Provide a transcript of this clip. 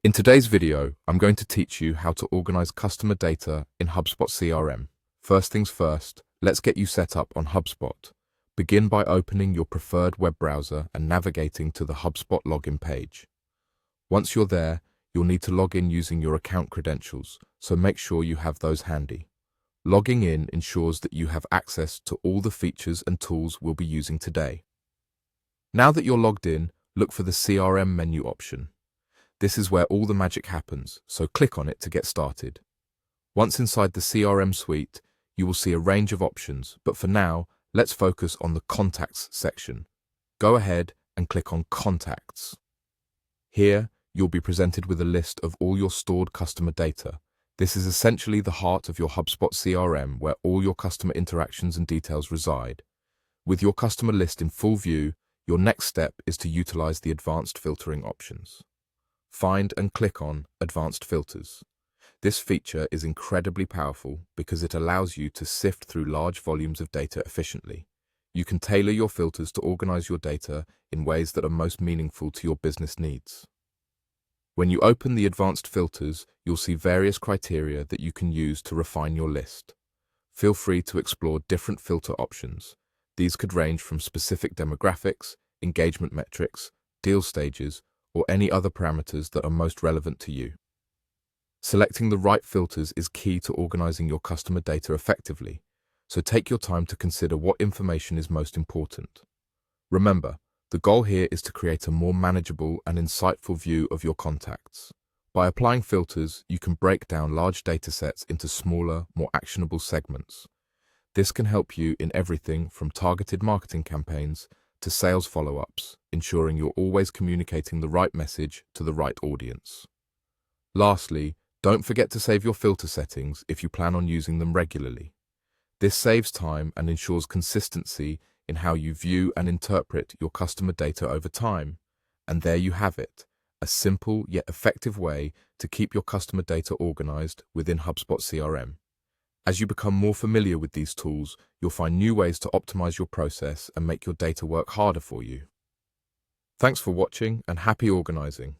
In today's video, I'm going to teach you how to organize customer data in HubSpot CRM. First things first, let's get you set up on HubSpot. Begin by opening your preferred web browser and navigating to the HubSpot login page. Once you're there, you'll need to log in using your account credentials, so make sure you have those handy. Logging in ensures that you have access to all the features and tools we'll be using today. Now that you're logged in, look for the CRM menu option. This is where all the magic happens, so click on it to get started. Once inside the CRM suite, you will see a range of options, but for now, let's focus on the Contacts section. Go ahead and click on Contacts. Here, you'll be presented with a list of all your stored customer data. This is essentially the heart of your HubSpot CRM, where all your customer interactions and details reside. With your customer list in full view, your next step is to utilize the advanced filtering options. Find and click on Advanced Filters. This feature is incredibly powerful because it allows you to sift through large volumes of data efficiently. You can tailor your filters to organize your data in ways that are most meaningful to your business needs. When you open the Advanced Filters, you'll see various criteria that you can use to refine your list. Feel free to explore different filter options. These could range from specific demographics, engagement metrics, deal stages, or any other parameters that are most relevant to you. Selecting the right filters is key to organizing your customer data effectively, so take your time to consider what information is most important. Remember, the goal here is to create a more manageable and insightful view of your contacts. By applying filters, you can break down large data sets into smaller, more actionable segments. This can help you in everything from targeted marketing campaigns to sales follow-ups, ensuring you're always communicating the right message to the right audience. Lastly, don't forget to save your filter settings if you plan on using them regularly. This saves time and ensures consistency in how you view and interpret your customer data over time. And there you have it, a simple yet effective way to keep your customer data organized within HubSpot CRM. As you become more familiar with these tools, you'll find new ways to optimize your process and make your data work harder for you. Thanks for watching and happy organizing.